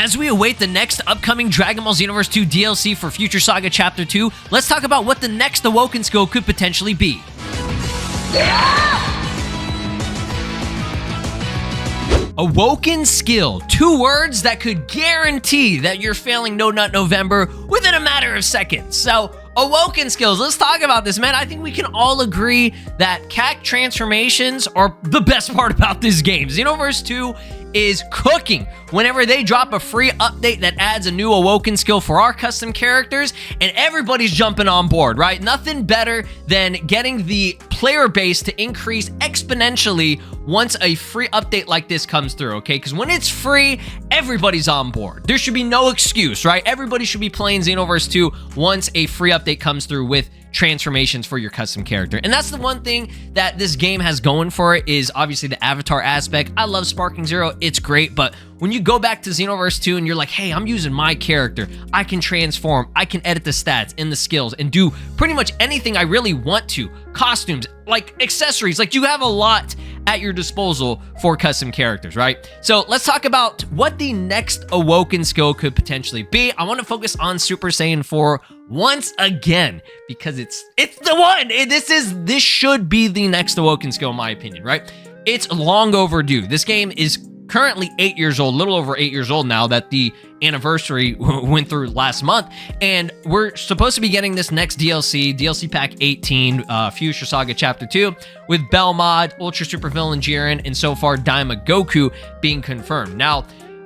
As we await the next upcoming Dragon Ball Xenoverse 2 DLC for Future Saga Chapter 2, let's talk about what the next Awoken skill could potentially be. Awoken skill. 2 words that could guarantee that you're failing No Nut November within a matter of seconds. So, Awoken skills. Let's talk about this, man. I think we can all agree that CAC Transformations are the best part about this game. Xenoverse 2 is cooking whenever they drop a free update that adds a new Awoken skill for our custom characters, and everybody's jumping on board, right? Nothing better than getting the player base to increase exponentially once a free update like this comes through, okay? Because when it's free, everybody's on board. There should be no excuse, right? Everybody should be playing Xenoverse 2 once a free update comes through with transformations for your custom character. And that's the one thing that this game has going for it, is obviously the avatar aspect. I love Sparking Zero, it's great, but when you go back to Xenoverse 2 and you're like, hey, I'm using my character, I can transform, I can edit the stats and the skills and do pretty much anything I really want to. Costumes, like accessories, like you have a lot at your disposal for custom characters, right? So let's talk about what the next Awoken skill could potentially be. I want to focus on Super Saiyan 4 once again, because it's the one. This should be the next Awoken skill in my opinion, right? It's long overdue. This game is currently 8 years old, a little over 8 years old now that the anniversary went through last month, and we're supposed to be getting this next DLC Pack 18, Future Saga Chapter 2, with Belmod, Ultra Supervillain Jiren, and so far Daima Goku being confirmed. Now,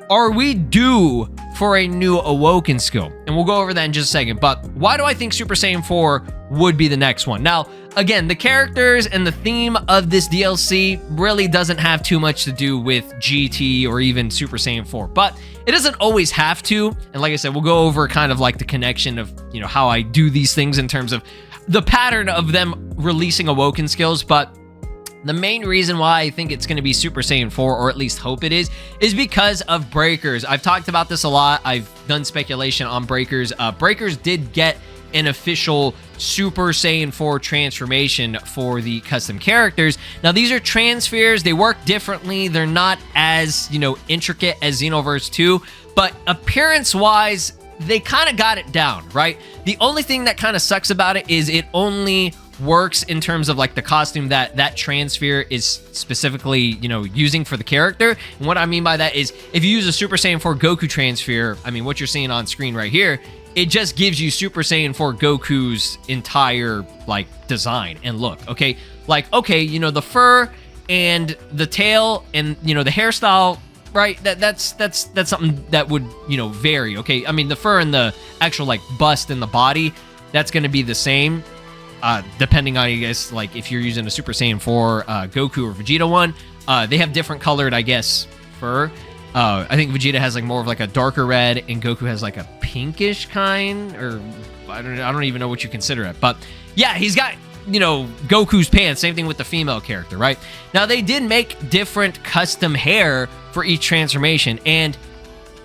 are we due for a new Awoken skill? And we'll go over that in just a second, but why do I think Super Saiyan 4 would be the next one? Now, again, the characters and the theme of this DLC really doesn't have too much to do with GT or even Super Saiyan 4, but it doesn't always have to. And like I said, we'll go over kind of like the connection of, you know, how I do these things in terms of the pattern of them releasing Awoken skills, but the main reason why I think it's going to be Super Saiyan 4, or at least hope it is because of Breakers. I've talked about this a lot. I've done speculation on Breakers. Breakers did get an official Super Saiyan 4 transformation for the custom characters. Now, these are transfers. They work differently. They're not as, you know, intricate as Xenoverse 2, but appearance-wise, they kind of got it down, right? The only thing that kind of sucks about it is it only works in terms of like the costume that transfer is specifically, you know, using for the character. And what I mean by that is if you use a Super Saiyan 4 Goku transfer, I mean, what you're seeing on screen right here, it just gives you Super Saiyan 4 Goku's entire like design and look, okay? Like, okay, you know, the fur and the tail and, you know, the hairstyle, right? That's something that would, you know, vary, okay? I mean, the fur and the actual like bust and the body, that's going to be the same. Depending on, I guess, like if you're using a Super Saiyan 4 Goku or Vegeta one, they have different colored, I guess, fur. I think Vegeta has like more of like a darker red, and Goku has like a pinkish kind, or I don't even know what you consider it. But yeah, he's got, you know, Goku's pants. Same thing with the female character, right? Now they did make different custom hair for each transformation, and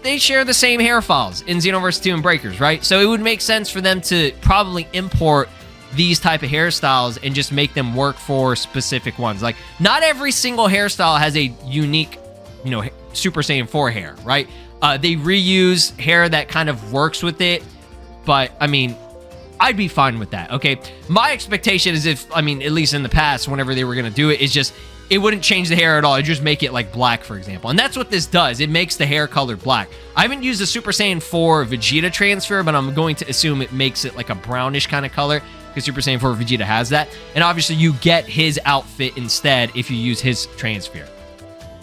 they share the same hair files in Xenoverse 2 and Breakers, right? So it would make sense for them to probably import these type of hairstyles and just make them work for specific ones. Like, not every single hairstyle has a unique, you know, Super Saiyan 4 hair, right? They reuse hair that kind of works with it, but I mean, I'd be fine with that, okay? My expectation is if, I mean, at least in the past, whenever they were gonna do it, is just, it wouldn't change the hair at all. It'd just make it like black, for example. And that's what this does. It makes the hair color black. I haven't used the Super Saiyan 4 Vegeta transfer, but I'm going to assume it makes it like a brownish kind of color, because Super Saiyan 4 Vegeta has that. And obviously you get his outfit instead if you use his transfer.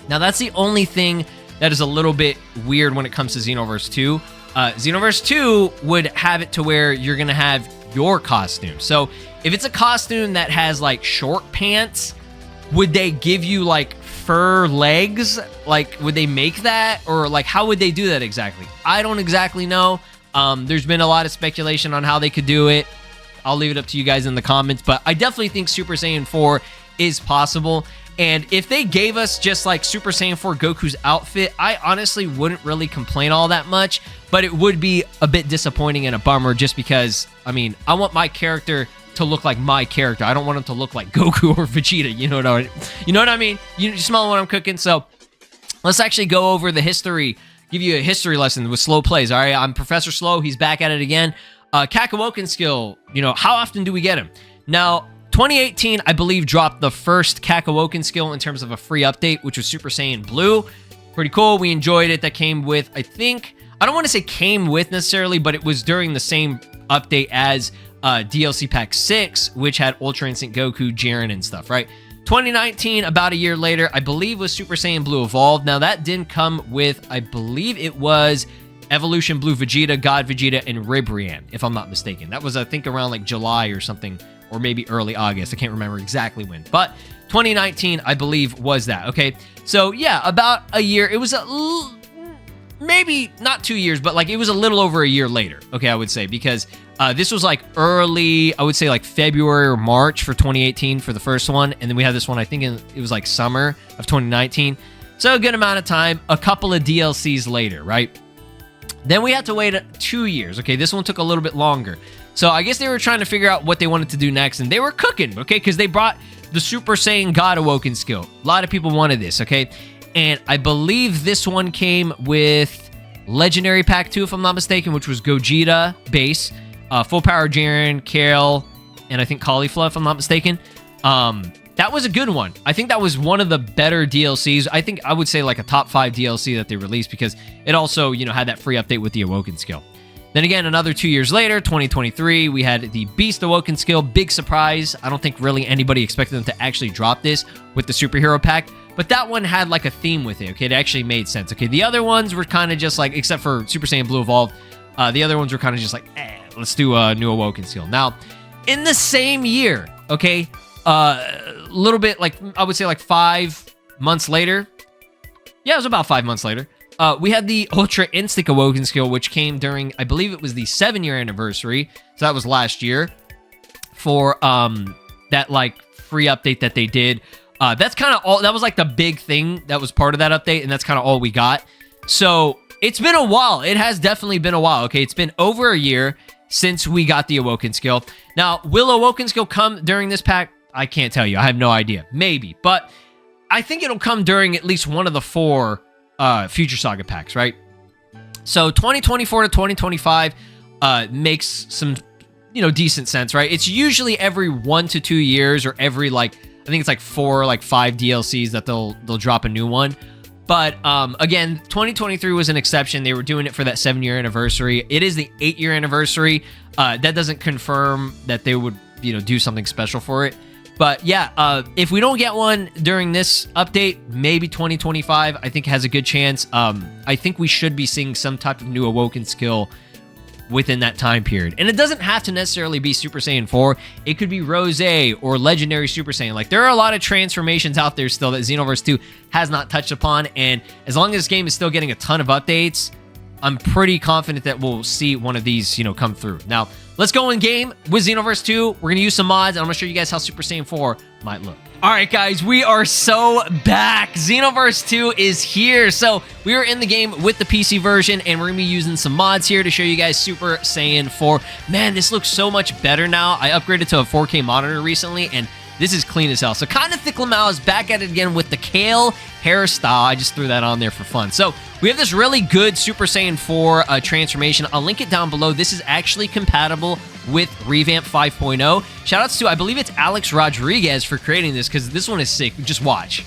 Now that's the only thing that is a little bit weird when it comes to Xenoverse 2. Xenoverse 2 would have it to where you're gonna have your costume. So if it's a costume that has like short pants, would they give you like fur legs? Like, would they make that? Or like, how would they do that exactly? I don't exactly know. There's been a lot of speculation on how they could do it. I'll leave it up to you guys in the comments, but I definitely think Super Saiyan 4 is possible. And if they gave us just like Super Saiyan 4 Goku's outfit, I honestly wouldn't really complain all that much, but it would be a bit disappointing and a bummer just because, I mean, I want my character to look like my character. I don't want him to look like Goku or Vegeta, you know what I mean? You smell what I'm cooking? So let's actually go over the history give you a history lesson with slow plays. All right, I'm Professor Slow. He's back at it again. CAC AWOKEN skill, you know, how often do we get him? Now, 2018, I believe, dropped the first CAC AWOKEN skill in terms of a free update, which was Super Saiyan Blue. Pretty cool. We enjoyed it. That came with, I think, I don't want to say came with necessarily, but it was during the same update as DLC Pack 6, which had Ultra Instinct Goku, Jiren, and stuff, right? 2019, about a year later, I believe was Super Saiyan Blue Evolved. Now, that didn't come with, I believe it was Evolution Blue Vegeta, God Vegeta, and Ribrian, if I'm not mistaken. That was, I think, around like July or something, or maybe early August. I can't remember exactly when. But 2019, I believe, was that, okay? So, yeah, about a year. It was maybe not 2 years, but like it was a little over a year later, okay, I would say, because this was like early, I would say like February or March for 2018 for the first one, and then we had this one, I think it was like summer of 2019. So a good amount of time, a couple of DLCs later, right? Then we had to wait 2 years, okay? This one took a little bit longer. So I guess they were trying to figure out what they wanted to do next, and they were cooking, okay? Because they brought the Super Saiyan God Awoken skill. A lot of people wanted this, okay? And I believe this one came with Legendary Pack 2, if I'm not mistaken, which was Gogeta base, Full Power Jiren, Kale, and I think Caulifla, if I'm not mistaken. That was a good one. I think that was one of the better DLCs. I think I would say like a top 5 DLC that they released because it also, you know, had that free update with the Awoken skill. Then again, another 2 years later, 2023, we had the Beast Awoken skill. Big surprise. I don't think really anybody expected them to actually drop this with the Superhero Pack. But that one had like a theme with it, okay? It actually made sense, okay? The other ones were kind of just like, except for Super Saiyan Blue Evolved, the other ones were kind of just like, let's do a new Awoken skill. Now, in the same year, okay, a little bit like, I would say like 5 months later. Yeah, it was about 5 months later. We had the Ultra Instinct Awoken skill, which came during, I believe it was the 7-year anniversary. So that was last year for that like free update that they did. That's kind of all, that was like the big thing that was part of that update, and that's kind of all we got. So it's been a while. It has definitely been a while, okay? It's been over a year since we got the Awoken skill. Now, will Awoken skill come during this pack? I can't tell you. I have no idea. Maybe, but I think it'll come during at least one of the 4 Future Saga packs, right? So 2024 to 2025 makes some, you know, decent sense, right? It's usually every 1 to 2 years, or every like, I think it's like 4 or like 5 DLCs that they'll drop a new one. But again, 2023 was an exception. They were doing it for that 7-year anniversary. It is the 8-year anniversary. That doesn't confirm that they would, you know, do something special for it. But yeah, if we don't get one during this update, maybe 2025, I think has a good chance. I think we should be seeing some type of new Awoken skill within that time period. And it doesn't have to necessarily be Super Saiyan 4. It could be Rose or Legendary Super Saiyan. Like, there are a lot of transformations out there still that Xenoverse 2 has not touched upon. And as long as this game is still getting a ton of updates, I'm pretty confident that we'll see one of these, you know, come through. Now, let's go in game with Xenoverse 2. We're going to use some mods, and I'm going to show you guys how Super Saiyan 4 might look. All right, guys, we are so back. Xenoverse 2 is here. So we are in the game with the PC version, and we're going to be using some mods here to show you guys Super Saiyan 4. Man, this looks so much better now. I upgraded to a 4K monitor recently, and this is clean as hell. So kind of thick Lamau is back at it again with the Kale hairstyle. I just threw that on there for fun. So we have this really good Super Saiyan 4 transformation. I'll link it down below. This is actually compatible with Revamp 5.0. Shoutouts to, I believe it's Alex Rodriguez for creating this, because this one is sick. Just watch.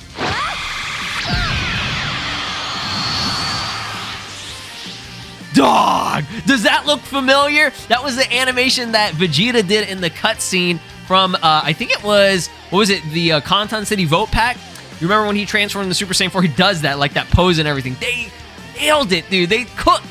Dog! Does that look familiar? That was the animation that Vegeta did in the cutscene from, I think it was, what was it, the Conton City Vote Pack? You remember when he transformed into Super Saiyan 4? He does that, like that pose and everything. They nailed it, dude. They cooked.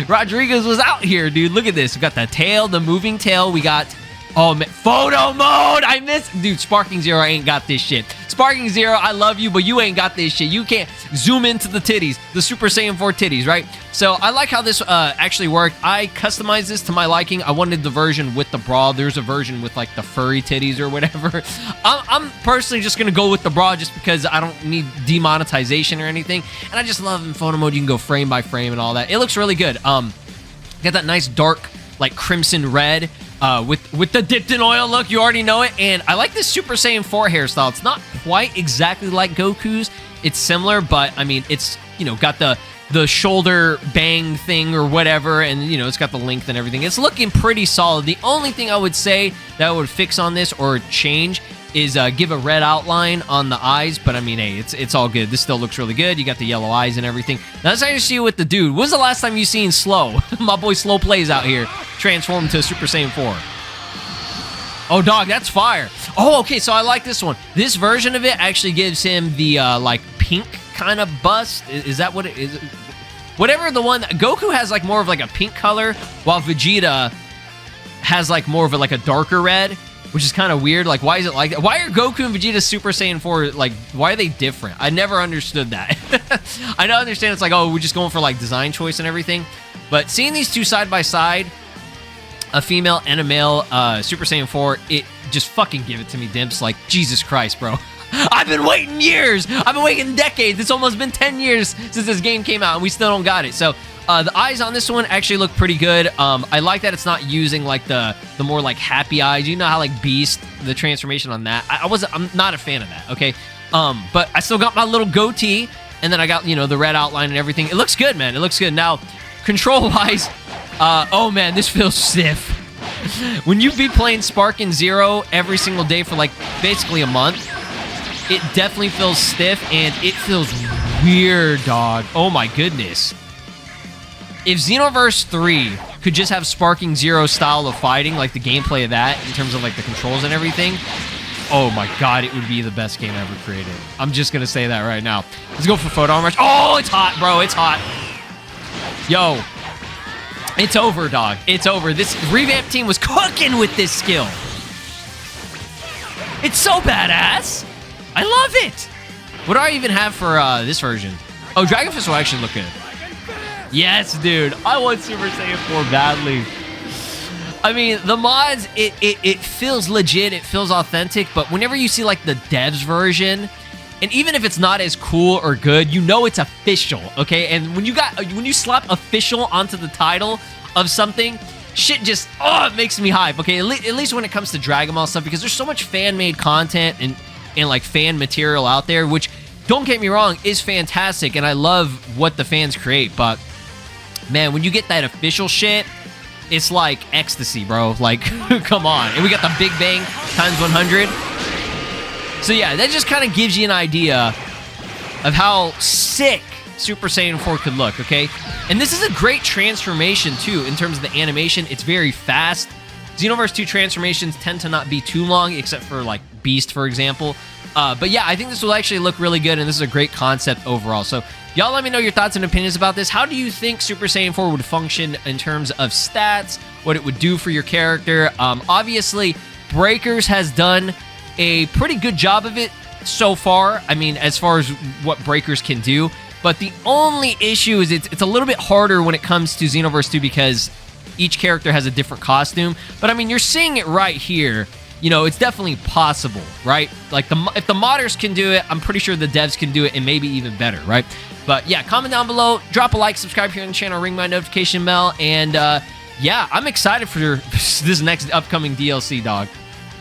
Rodriguez was out here, dude. Look at this. We got the tail, the moving tail. We got, oh man, photo mode. I missed, dude. Sparking Zero ain't got this shit. Sparking Zero, I love you, but you ain't got this shit. You can't zoom into the titties, the Super Saiyan 4 titties, right? So I like how this actually worked. I customized this to my liking. I wanted the version with the bra. There's a version with like the furry titties or whatever. I'm personally just gonna go with the bra just because I don't need demonetization or anything. And I just love in photo mode, you can go frame by frame and all that. It looks really good. Got that nice dark like crimson red with the dipped in oil look. You already know it. And I like this Super Saiyan 4 hairstyle. It's not quite exactly like Goku's. It's similar, but I mean, it's, you know, got the the shoulder bang thing or whatever, and you know, it's got the length and everything. It's looking pretty solid. The only thing I would say that I would fix on this or change is give a red outline on the eyes, but I mean, hey, it's all good. This still looks really good. You got the yellow eyes and everything. Now, that's how you see it with the dude. When's the last time you seen Slow? My boy Slow Plays out here transformed to Super Saiyan 4. Oh, dog, that's fire. Oh, okay, so I like this one. This version of it actually gives him the, like, pink kind of bust. Is that what it is? Whatever the one... Goku has, like, more of, like, a pink color, while Vegeta has, like, more of, like, a darker red, which is kind of weird. Like, why is it like that? Why are Goku and Vegeta Super Saiyan 4, like, why are they different? I never understood that. I don't understand. It's like, oh, we're just going for, like, design choice and everything. But seeing these two side by side... a female and a male Super Saiyan 4, it just fucking give it to me, Dimps. Like, Jesus Christ, bro. I've been waiting years. I've been waiting decades. It's almost been 10 years since this game came out, and we still don't got it. So, the eyes on this one actually look pretty good. I like that it's not using, like, the more, like, happy eyes. You know how, like, Beast, the transformation on that? I'm not a fan of that, okay? But I still got my little goatee, and then I got, you know, the red outline and everything. It looks good, man. It looks good. Now, control-wise... oh man, this feels stiff. When you be playing Sparking Zero every single day for like basically a month, it definitely feels stiff and it feels weird, dog. Oh my goodness. If Xenoverse 3 could just have Sparking Zero style of fighting, like the gameplay of that, in terms of like the controls and everything, oh my god, it would be the best game ever created. I'm just gonna say that right now. Let's go for photo armor. Oh, it's hot, bro. It's hot. Yo. It's over, dog. It's over. This Revamp team was cooking with this skill. It's so badass. I love it. What do I even have for this version? Oh, Dragon Fist will actually look good. Yes, dude. I want Super Saiyan 4 badly. I mean, the mods, it feels legit. It feels authentic. But whenever you see, like, the devs version... and even if it's not as cool or good, you know it's official, okay? And when you slap official onto the title of something, shit just, oh, it makes me hype, okay? At least when it comes to Dragon Ball stuff, because there's so much fan-made content and like fan material out there, which, don't get me wrong, is fantastic, and I love what the fans create, but man, when you get that official shit, it's like ecstasy, bro. Like, come on. And we got the Big Bang times 100. So yeah, that just kind of gives you an idea of how sick Super Saiyan 4 could look, okay? And this is a great transformation, too, in terms of the animation. It's very fast. Xenoverse 2 transformations tend to not be too long, except for, like, Beast, for example. But yeah, I think this will actually look really good, and this is a great concept overall. So y'all let me know your thoughts and opinions about this. How do you think Super Saiyan 4 would function in terms of stats, what it would do for your character? Obviously, Breakers has done a pretty good job of it so far. I mean, as far as what Breakers can do. But the only issue is it's a little bit harder when it comes to Xenoverse 2 because each character has a different costume. But I mean, you're seeing it right here. You know, it's definitely possible, right? Like, if the modders can do it, I'm pretty sure the devs can do it, and maybe even better, right? But yeah, comment down below, drop a like, subscribe here on the channel, ring my notification bell, and yeah, I'm excited for this next upcoming DLC, dog.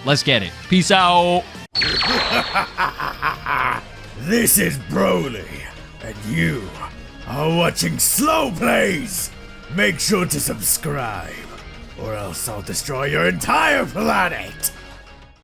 Let's get it. Peace out. This is Broly, and you are watching Slow Plays. Make sure to subscribe, or else I'll destroy your entire planet.